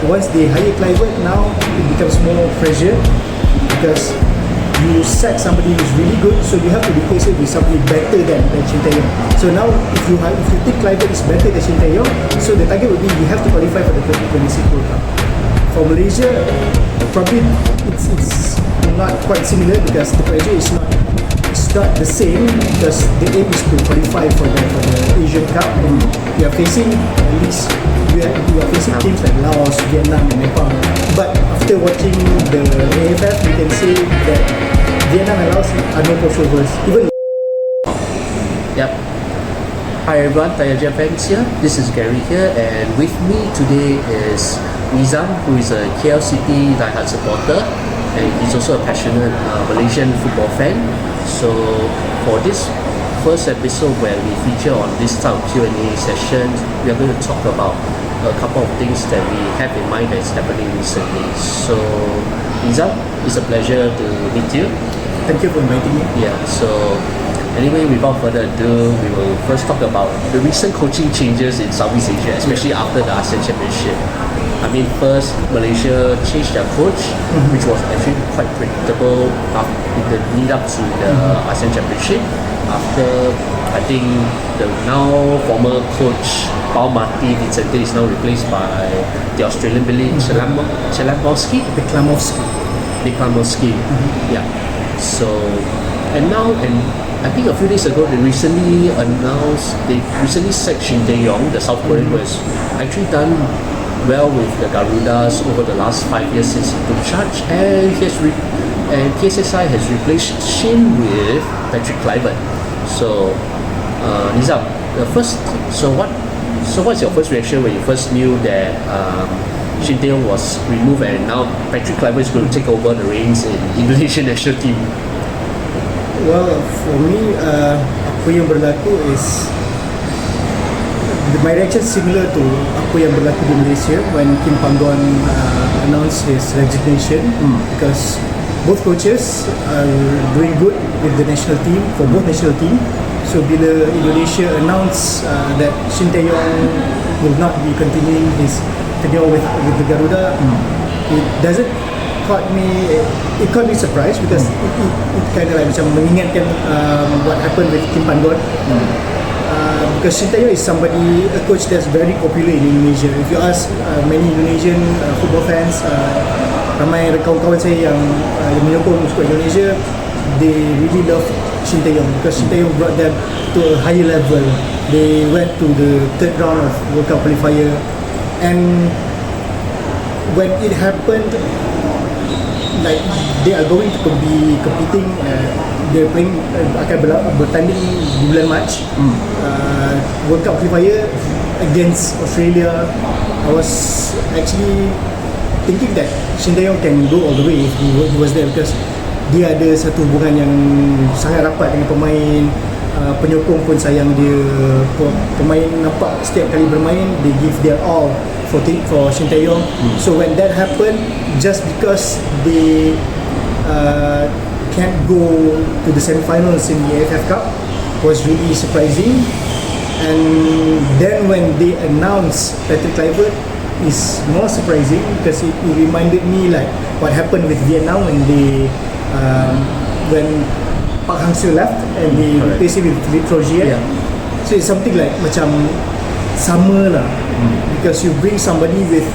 Once they hire Kluivert, now it becomes more pressure because you sack somebody who's really good, so you have to replace it with somebody better than Shin Tae-yong. So now, if you think Kluivert is better than Shin Tae-yong, so the target would be you have to qualify for the 2026 World Cup. For Malaysia, probably it's not quite similar because the pressure is not the same because the aim is to qualify for the Asian Cup, and we are facing at least we are facing teams like Laos, Vietnam and Nepal. But after watching the AFF, we can say that Vietnam and Laos are no pushovers. Even Yep. Hi everyone, Taya fans here. This is Gary here, and with me today is Nizam, who is a KLCT diehard supporter, and he's also a passionate Malaysian football fan. So for this first episode where we feature on this type of Q&A session, we are going to talk about a couple of things that we have in mind that's happening recently. So Nizam, it's a pleasure to meet you. thank you for inviting me. Yeah, so anyway, without further ado, we will first talk about the recent coaching changes in Southeast Asia, especially after the ASEAN Championship. I mean, first, Malaysia changed their coach, which was actually quite predictable in the lead up to the ASEAN Championship. After, I think, the now former coach, Paul Marty Vicente, is now replaced by the Australian Billy Cklamovski. Cklamovski. Yeah. So, and I think a few days ago, they recently sacked Shin Tae-yong, the South Korean, who has actually done well with the Garudas over the last 5 years since he took charge, and KSSI has replaced Shin with Patrick Kluivert. So, Nizam, what's your first reaction when you first knew that Shin Tae-yong was removed and now Patrick Kluivert is going to take over the reins in Indonesian national team? Well, for me, apa yang berlaku is my reaction similar to apa yang berlaku di Malaysia when Kim Panggon announced his resignation, because both coaches are doing good with the national team, for both national team. So bila Indonesia announced that Shin Tae-yong will not be continuing his tenure with the Garuda, it doesn't caught me surprised because it kind of like macam mengingatkan what happened with Kim Panggon. Because Shin Tae-yong is a coach that's very popular in Indonesia. If you ask many Indonesian football fans, ramai kawan-kawan saya yang menyokong untuk Indonesia, they really love Shin Tae-yong because Shin Tae-yong brought them to a higher level. They went to the third round of World Cup qualifier, and when it happened, like they are going to be competing, they're playing akan bertanding di bulan Mac, World Cup qualifier against Australia. I was actually thinking that Shin Tae-yong can go all the way if he was there, because dia ada satu hubungan yang sangat rapat dengan pemain, penyokong pun sayang dia, pemain nampak setiap kali bermain they give their all for Shin Tae-yong. So when that happened, just because they can't go to the semi-finals in the AFF Cup, was really surprising. And then when they announced Patrick Kluivert, is more surprising because it reminded me like what happened with Vietnam when Park Hang-seo left and they replaced him with Philippe Rogier. So it's something like macam sama lah, because you bring somebody with,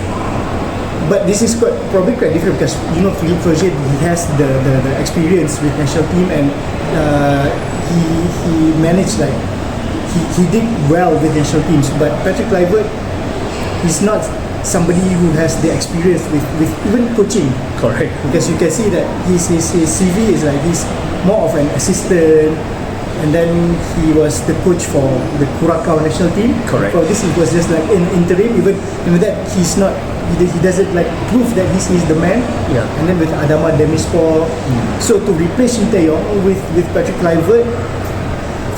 but this is probably quite different because you know Philippe Rogier, he has the experience with national team, and he managed like he did well with national teams. But Patrick Kluivert, he's not somebody who has the experience with even coaching. Correct. Because you can see that his CV is like he's more of an assistant, and then he was the coach for the Curacao national team. Correct. For this, it was just like an interim. Even that he's not, he doesn't like prove that he's the man. Yeah. And then with Adama Demispor, so to replace Shin Tae-yong with Patrick Kluivert,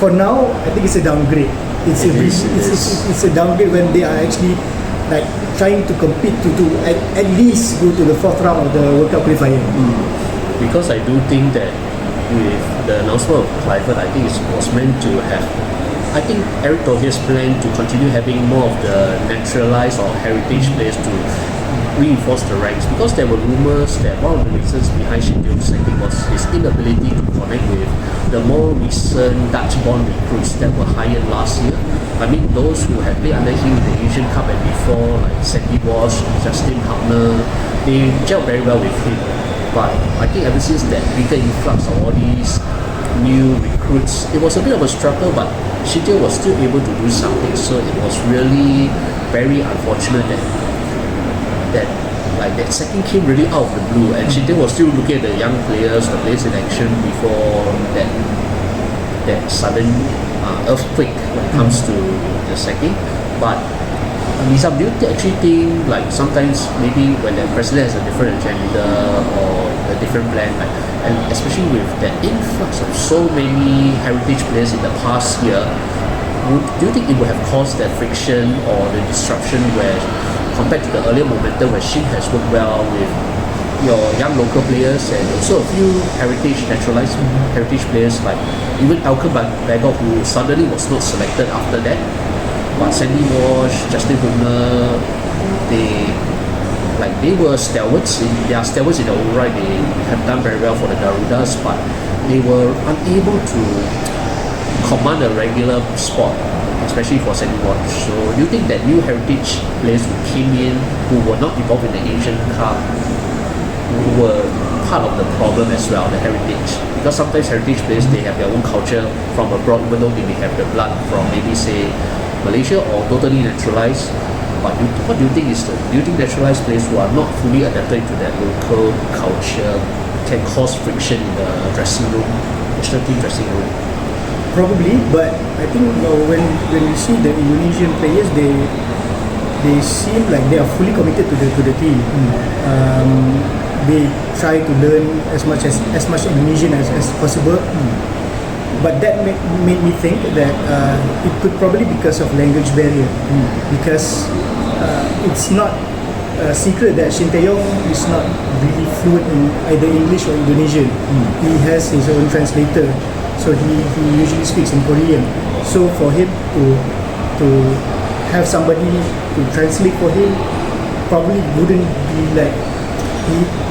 for now, I think it's a downgrade. It's a downgrade when they are actually like trying to compete to at least go to the fourth round of the World Cup qualifier. Because I do think that with the announcement of Kluivert, I think it was meant to have, I think Eric Tohir's plan to continue having more of the naturalized or heritage players to reinforce the ranks, because there were rumors that one of the reasons behind Shin Tae-yong's sacking was his inability to connect with the more recent Dutch-born recruits that were hired last year. I mean, those who had played under him in the Asian Cup and before, like Sandy Walsh, Justin Hubner, they gelled very well with him. But I think ever since that bigger influx of all these new recruits, it was a bit of a struggle, but Shin Tae-yong was still able to do something. So it was really very unfortunate that that second came really out of the blue, and Shin Tae-yong was still looking at the young players, the players in action before that sudden earthquake when it comes to the sacking. But Nizam, do you actually think sometimes maybe when the president has a different agenda or a different plan, and especially with that influx of so many heritage players in the past year, do you think it would have caused that friction or the disruption where, compared to the earlier momentum where Shin has worked well with your young local players and also a few naturalized heritage players like even Alkan Bagok, who suddenly was not selected after that, but Sandy Walsh, Justin Hubner, they were stalwarts in their own right. They have done very well for the Garudas, but they were unable to command a regular spot, especially for Sandy Walsh. So do you think that new heritage players who came in, who were not involved in the Asian Cup, were part of the problem as well, the heritage? Because sometimes heritage players, they have their own culture from abroad, even though they may have the blood from maybe say Malaysia or totally naturalized. But what do you think do you think naturalized players who are not fully adapted to that local culture can cause friction in the dressing room, national team dressing room? Probably, but I think when you see the Indonesian players, they seem like they are fully committed to the team. They try to learn as much Indonesian as possible. But that made me think that it could probably because of language barrier, because it's not a secret that Shin Tae-yong is not really fluent in either English or Indonesian. He has his own translator, so he usually speaks in Korean. So for him to have somebody to translate for him probably wouldn't be like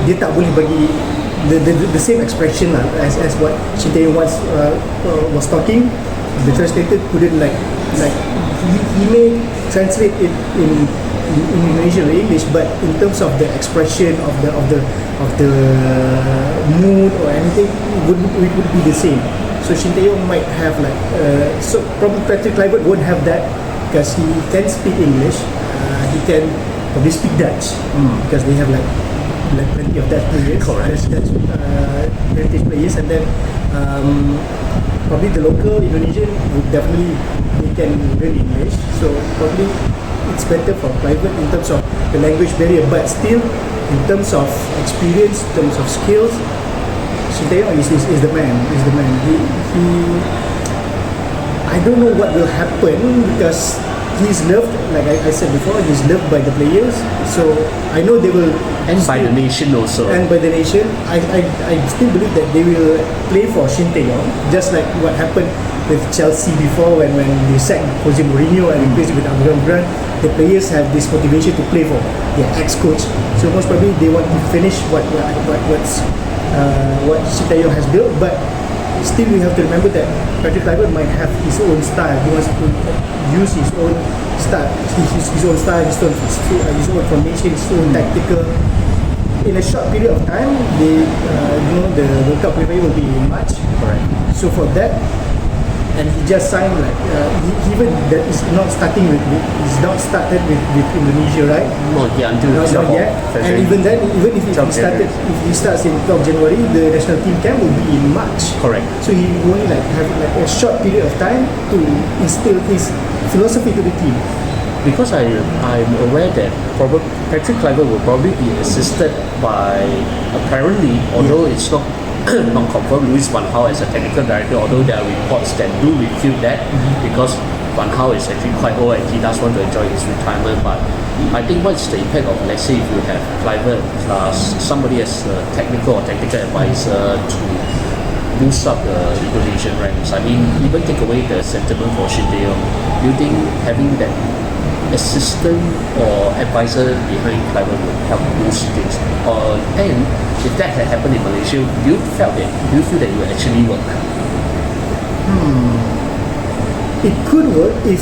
dia tak boleh bagi the same expression as what Shin Tae-yong was talking. The translator couldn't he may translate it in Indonesian or English, but in terms of the expression of the mood or anything, it would be the same. So Shin Tae-yong might have so probably Patrick Kluivert won't have that because he can speak English. He can probably speak Dutch because they have plenty of Dutch players. Correct. Dutch heritage players, and then probably the local Indonesian would definitely they can learn English. So probably it's better for Kluivert in terms of the language barrier, but still in terms of experience, in terms of skills, Shin Tae-yong is the man. He I don't know what will happen because he's loved, like I said before, he's loved by the players. So I know they will, and by the nation also. And by the nation, I still believe that they will play for Shin Tae-yong, just like what happened with Chelsea before when they sacked Jose Mourinho and replaced it with Abraham Grant. The players have this motivation to play for their ex-coach. So most probably they want to finish what Shin Tae-yong has built, but still we have to remember that Patrick Kluivert might have his own style. He wants to use his own style, his own formation, his own tactical. In a short period of time, the World Cup qualifier will be in March. Correct. So for that, and he just signed even that is not starting he's not started with Indonesia, right? Not yet, until not yet. And even then, even if he starts in 12 January, the national team camp will be in March. Correct. So he only have a short period of time to instill his philosophy to the team. Because I'm aware that Patrick Kluivert will probably be assisted by, apparently, although it's not not confirmed, Louis Van Gaal as a technical director, although there are reports that do refute that, because Van Gaal is actually quite old and he does want to enjoy his retirement. But I think what's the impact of, let's say, if you have Kluivert plus somebody as a technical advisor to boost up the Indonesian ranks? I mean, even take away the sentiment for Shin Tae-yong, do you think having that assistant or advisor behind Kluivert would help those things. And if that had happened in Malaysia, do you feel that it would actually work? It could work if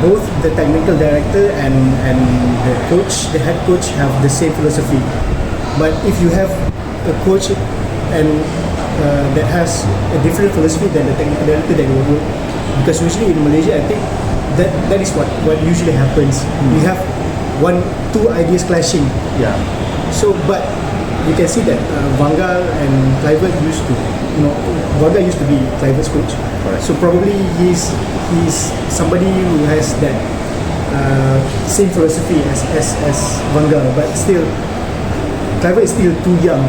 both the technical director and the coach, the head coach, have the same philosophy. But if you have a coach and that has a different philosophy than the technical director, then it will work. Because usually in Malaysia, I think that is what usually happens. We have two ideas clashing. Yeah. So, but you can see that Vangal and Kluivert used to, Vangal used to be Kluivert's coach. Correct. So probably he's somebody who has that same philosophy as Vangal, but still, Kluivert is still too young.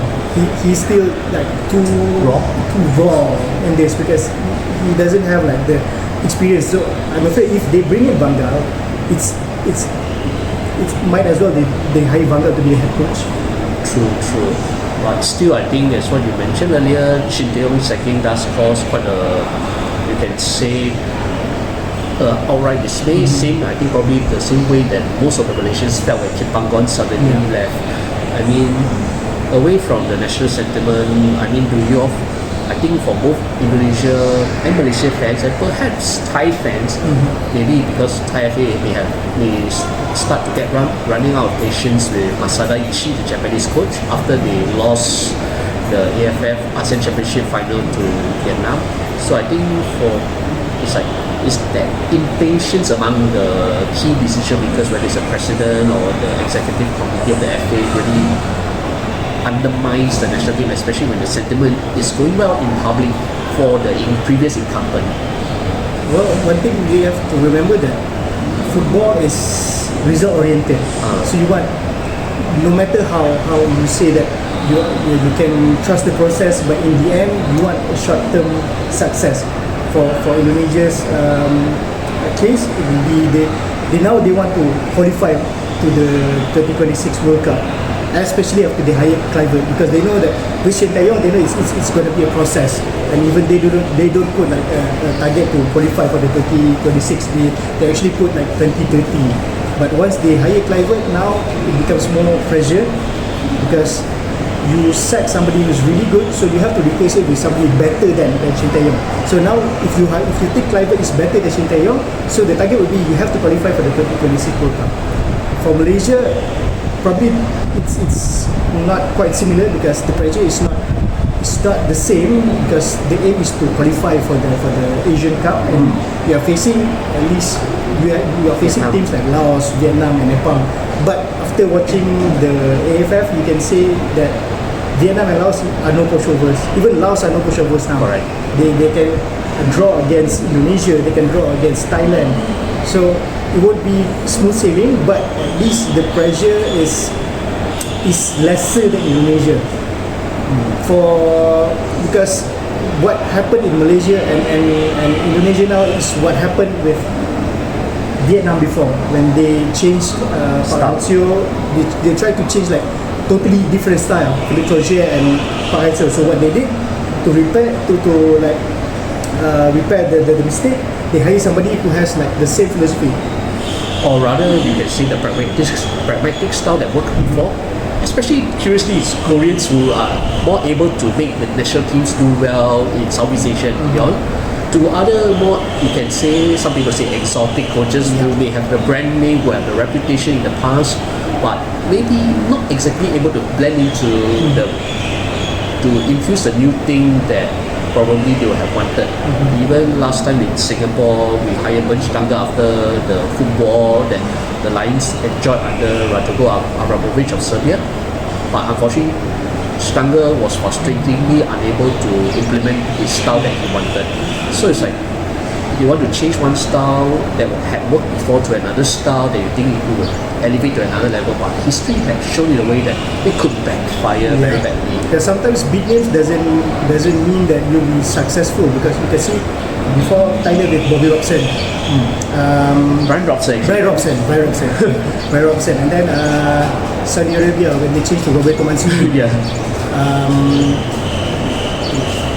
He's still like too raw in this because he doesn't have like the experience. So I'm afraid if they bring in Vangal, it's might as well they hire Vangal to be the head coach. True. But still, I think as what you mentioned earlier, Shin Tae-yong sacking does cause quite a, you can say, outright dismay. Same, I think probably the same way that most of the Malaysians felt when Kim Panggon suddenly left. I mean, away from the national sentiment, I mean, I think for both Indonesia and Malaysia fans, and perhaps Thai fans, maybe because Thai FA may start to get running out of patience with Masada Ichi, the Japanese coach, after they lost the AFF ASEAN Championship final to Vietnam. So I think it's that impatience among the key decision makers, whether it's the president or the executive committee of the FA, really undermines the national team, especially when the sentiment is going well in public for the previous incumbent. Well, one thing we have to remember that football is result oriented. So you want, no matter how you say that you can trust the process, but in the end you want a short term success. For Indonesia's case, it will be they want to qualify to the 2026 World Cup, especially after they hired Kluivert, because they know that with Shin Tae-yong, they know it's going to be a process, and even they don't put like a target to qualify for the 2026. They actually put like 2030. But once they hire Kluivert, now it becomes more pressure because you sack somebody who's really good, so you have to replace it with somebody better than Shin Tae-yong. So now, if you think Kluivert is better than Shin Tae-yong, so the target will be you have to qualify for the 2026 World Cup. For Malaysia, probably it's not quite similar because the pressure is not the same, because the aim is to qualify for the Asian Cup, and you are facing teams like Laos, Vietnam, and Nepal. But after watching the AFF, you can say that Vietnam and Laos are no pushovers. Even Laos are no pushovers now. Correct. They can draw against Indonesia, they can draw against Thailand. So it won't be smooth sailing, but at least the pressure is lesser than Indonesia. Because what happened in Malaysia and Indonesia now is what happened with Vietnam before, when they changed Pak Hang-seo. They tried to change like totally different style, Philippe Clozier and Pak Hang-seo. So what they did to repair the mistake, they hire somebody who has like the same philosophy. Or rather, you can say the pragmatic style that worked before. Especially, curiously, it's Koreans who are more able to make the national teams do well in Southeast Asia and beyond. To other more, you can say, some people say exotic coaches who may have the brand name, who have the reputation in the past, but maybe not exactly able to blend into to infuse the new thing that probably they would have wanted. Even last time in Singapore, we hired Bench Tanga after the football that the Lions enjoyed under Radko Abramovich of Serbia. But unfortunately, Stanga was frustratingly unable to implement his style that he wanted. So it's like, you want to change one style that had worked before to another style that you think it would elevate to another level, but history had shown in a way that it could backfire very badly. Because sometimes big names doesn't mean that you'll be successful, because you can see before Thailand with Bobby Robson, Brian Robson, and then Saudi Arabia when they changed to Roberto Mancini.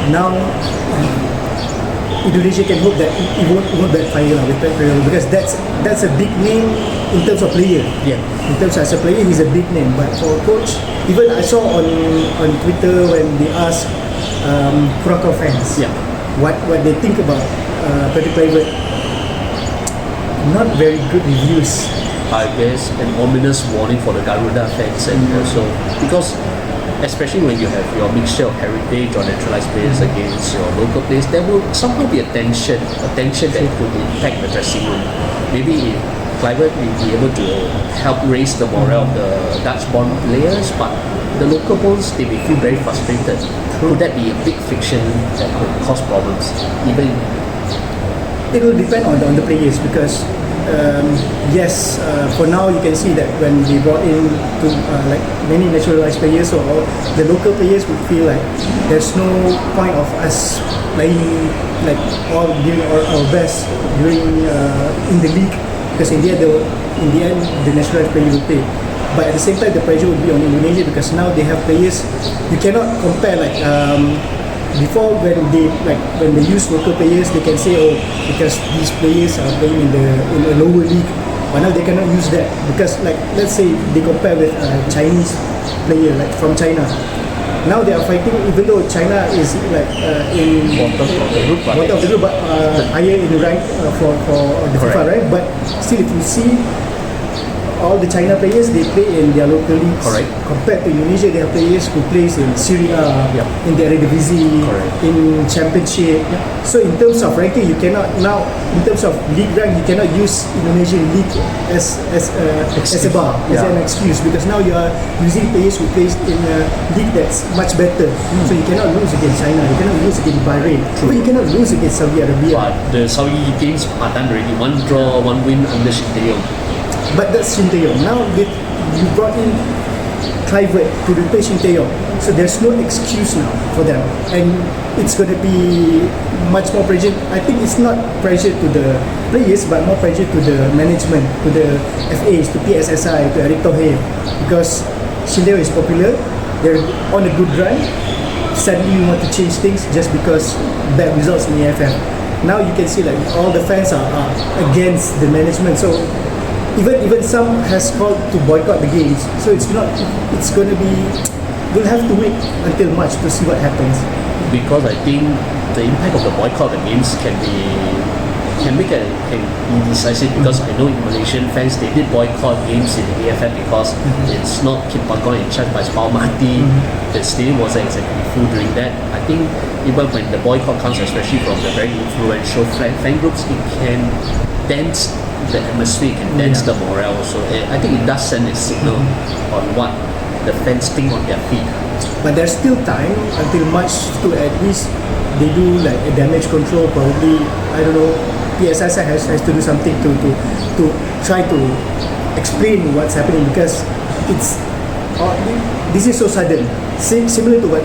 Now Indonesia can hope that it won't backfire lah with Patrick Kluivert, because that's a big name in terms of player. Yeah. In terms as a player, he's a big name. But for a coach, even I saw on Twitter when they asked Krakow fans what they think about Patrick Kluivert, not very good reviews. I guess an ominous warning for the Garuda fans, and also because especially when you have your mixture of heritage or naturalized players against your local players, there will somehow be a tension that could impact the dressing room. Maybe Kluivert will be able to help raise the morale of the Dutch-born players, but the local ones, they may feel very frustrated. Could that be a big friction that could cause problems? Even it will depend on the players, because yes, for now you can see that when we brought in to like many naturalized players, or the local players would feel like there's no point of us playing like all doing our best during in the league, because in the end the naturalized player will play. But at the same time, the pressure would be on Indonesia, because now they have players. You cannot compare like before, when they use local players, they can say, oh, because these players are playing in a lower league. But now they cannot use that, because like let's say they compare with a Chinese player like from China. Now they are fighting, even though China is like in bottom of the group, but higher in the rank for the FIFA, right? But still, if you see all the China players, they play in their local leagues. Correct. Compared to Indonesia, they have players who plays in Serie A, in the Eredivisie, in Championship. So in terms of ranking, you cannot now, in terms of league rank, you cannot use Indonesian league as a bar, as an excuse, because now you are using players who plays in a league that's much better. So you cannot lose against China, you cannot lose against Bahrain, but you cannot lose against Saudi Arabia. But the Saudi games are done already. 1 draw, 1 win under Shin Tae-yong. But that's Shin Tae-yong. Now you brought in Kluivert to replace Shin Tae-yong, so there's no excuse now for them, and it's going to be much more pressure. I think it's not pressure to the players, but more pressure to the management, to the FAs, to PSSI, to Eric Thohir, because Shin Tae-yong is popular, they're on a good run. Suddenly you want to change things just because bad results in the AFF. Now you can see like all the fans are against the management, so even some has called to boycott the games. So it's going to be, we'll have to wait until March to see what happens. Because I think the impact of the boycott of the games can be indecisive, because I know in Malaysian fans, they did boycott games in the AFF because it's not Kim Panggon in charge, but it's Pau Mati. The stadium wasn't exactly full during that. I think even when the boycott comes, especially from the very influential fan groups, it can dent the atmosphere, can dent the morale. So I think it does send a signal on what the fans think on their feet. But there's still time until March to at least they do like a damage control. Probably, I don't know, PSSI has to do something to try to explain what's happening, because it's this is so sudden. Similar to what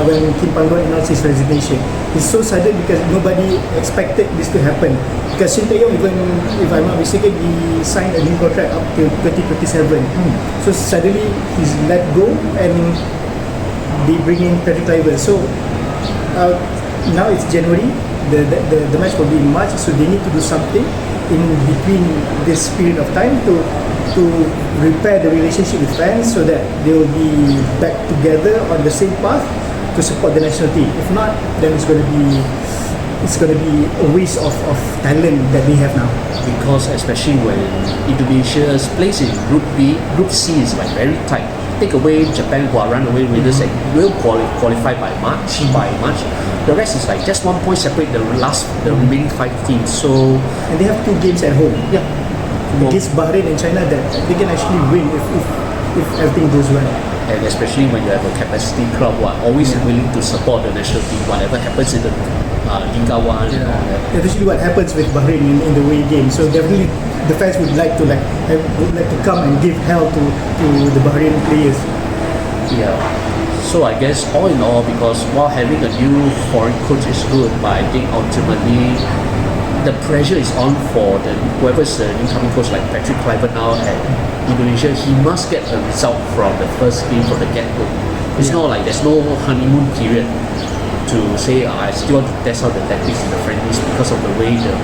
when Kim Panggon announced his resignation. It's so sudden because nobody expected this to happen. Because Shin Tae-yong, even if I'm not mistaken, he signed a new contract up till 2027. So suddenly he's let go, and they bring in Patrick Kluivert. So now it's January. The match will be in March, so they need to do something in between this period of time to repair the relationship with fans, so that they will be back together on the same path to support the national team. If not, then it's going to be a waste of talent that we have now. Because especially when Indonesia's place in Group C is like very tight. Take away Japan, who are runaway winners and will qualify by March. The rest is like just 1 point separate the remaining 5 teams. So, and they have 2 games at home. Against Bahrain and China, that they can actually win if everything goes well. And especially when you have a capacity crowd who are always willing to support the national team, whatever happens in the Liga 1 and all that. Especially what happens with Bahrain in the away game. So definitely the fans would like to come and give hell to the Bahrain players. Yeah. So I guess all in all, because while having a new foreign coach is good, but I think ultimately the pressure is on for whoever's the incoming coach, like Patrick Kluivert now at Indonesia. He must get a result from the first game from the get-go. It's not like there's no honeymoon period. to say I still want to test out the tactics in the friendlies because of the way the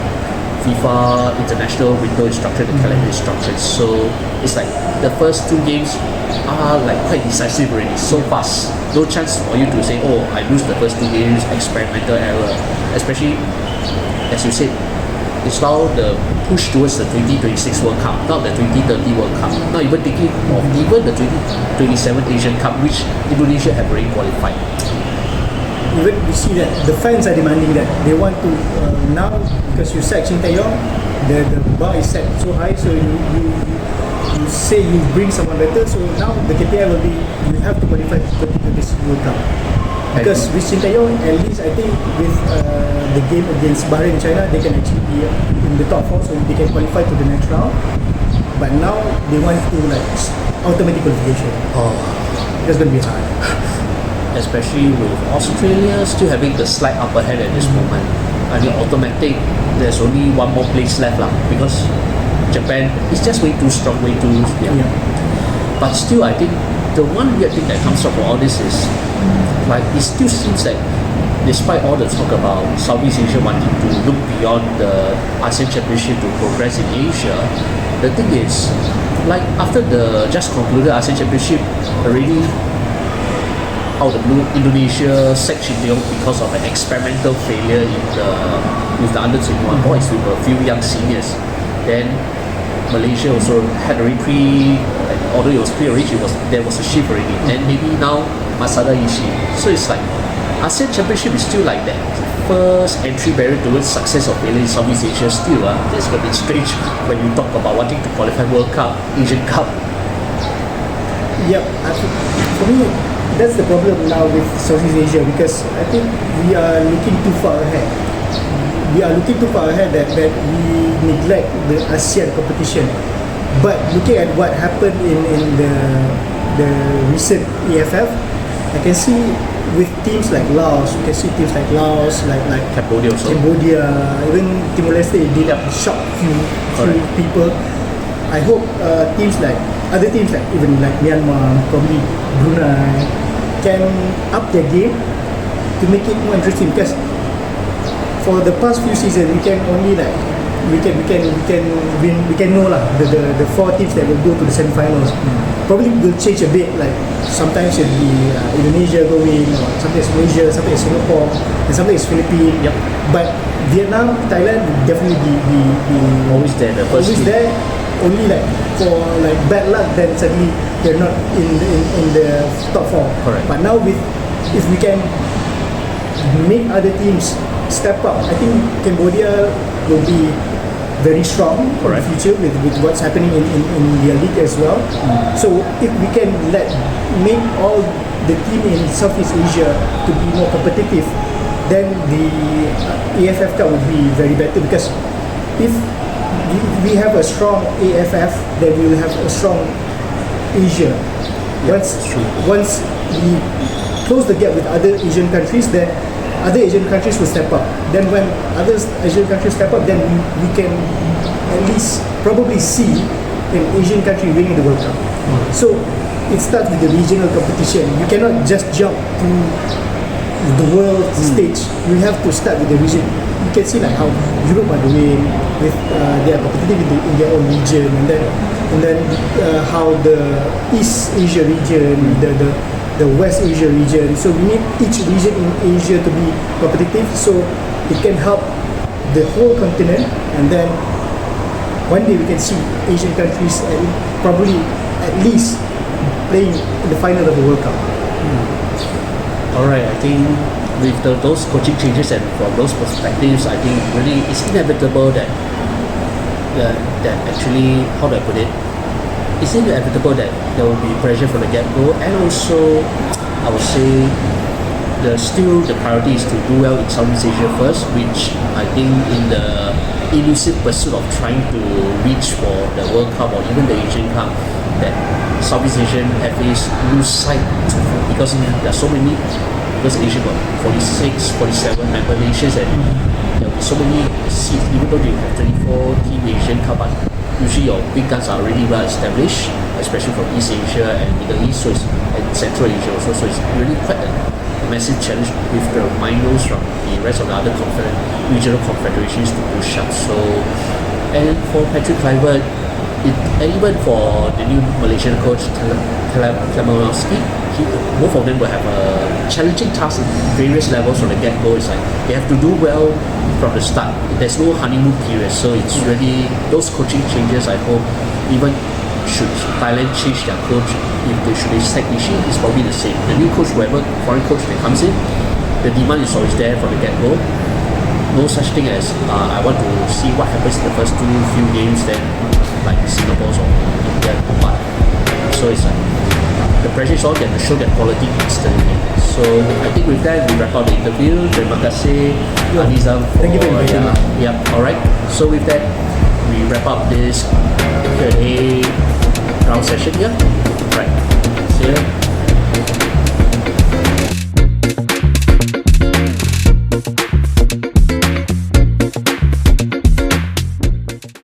FIFA international window is structured, the calendar is structured. So it's like the first two games are like quite decisive already, so fast. No chance for you to say, oh, I lose the first two games, experimental error. Especially, as you said, it's now the push towards the 2026 World Cup, not the 2030 World Cup. Not even thinking of even the 2027 Asian Cup, which Indonesia have already qualified. Even we see that the fans are demanding that they want to now, because you sack Shin Tae-yong, the bar is set so high, so you say you bring someone better, so now the KPI will be you have to qualify to this World Cup. Because with Shin Tae-yong, at least I think with the game against Bahrain and China, they can actually be in the top 4, so they can qualify to the next round. But now they want to like automatic qualification. Oh, That's going to be hard. especially with Australia still having the slight upper hand at this moment. I mean, automatic, there's only one more place left lah, because Japan is just way too strong, way too But still, I think the one weird thing that comes up for all this is like it still seems like despite all the talk about Southeast Asia wanting to look beyond the ASEAN Championship to progress in Asia, the thing is like after the just concluded ASEAN Championship already out of the blue, Indonesia sacked Shin Tae-yong because of an experimental failure with the under-21 boys with a few young seniors. Then Malaysia also had already although it was pre-arranged, there was a shift already. And maybe now Masada Ishii. So it's like ASEAN Championship is still like that first entry barrier towards success or failure in Southeast Asia. Still, it's a bit strange when you talk about wanting to qualify World Cup, Asian Cup. Yep, for me, that's the problem now with Southeast Asia, because I think we are looking too far ahead. We are looking too far ahead that we neglect the ASEAN competition. But looking at what happened in the recent EFF, I can see with teams like Laos, you can see teams like Laos, like Cambodia also. Even Timor-Leste did shock few people. I hope other teams like even like Myanmar, probably Brunei, can up their game to make it more interesting, because for the past few seasons we can only like we can know lah the four teams that will go to the semi-finals. Probably will change a bit, like sometimes it'll be Indonesia going, or sometimes Malaysia, sometimes Singapore, and sometimes Philippines. Yep. But Vietnam, Thailand will definitely be always there. The first always team. there. Only like for like bad luck, then suddenly they're not in the top 4. Correct. But now if we can make other teams step up, I think Cambodia will be very strong in the future with what's happening in their league as well. So if we can make all the team in Southeast Asia to be more competitive, then the AFF Cup would be very better, because if we have a strong AFF, then we will have a strong Asia. Once we close the gap with other Asian countries, then other Asian countries will step up. Then when other Asian countries step up, then we can at least probably see an Asian country winning the World Cup. So it starts with the regional competition. You cannot just jump to the world stage. You have to start with the region. You can see like how Europe are doing with their competitive in their own region, and then how the East Asia region, the West Asia region. So we need each region in Asia to be competitive, so it can help the whole continent, and then one day we can see Asian countries and probably at least playing in the final of the World Cup. Alright, I think with those coaching changes and from those perspectives, I think really it's inevitable that actually, how do I put it? It's inevitable that there will be pressure from the get-go, and also I would say the priority is to do well in Southeast Asia first, which I think in the elusive pursuit of trying to reach for the World Cup or even the Asian Cup, that Southeast Asian FAs lose sight to, because there are so many, because Asia got 46, 47 member nations, and there will be so many seats, even though they have 24 team Asian Cup, but usually your big guns are already well established, especially from East Asia and Middle East, and Central Asia also, so it's really quite a massive challenge with the minors from the rest of the other regional confederations to push up. So, and for Patrick Kluivert, and even for the new Malaysian coach Cklamovski, both of them will have a challenging task at various levels from the get-go. It's like they have to do well from the start. There's no honeymoon period, so it's really those coaching changes. I hope even should Thailand change their coach, if they should sack Nishi, it's probably the same. The new coach, whoever foreign coach that comes in, the demand is always there from the get-go. No such thing as I want to see what happens in the first few games, then like Singapore's or India, but so it's like the pressure is on them to show their quality instantly. So I think with that we wrap up the interview. Terima kasih, Anizam. Thank you very much. Yeah. Alright. So with that we wrap up this Q&A round session here. Right. See you.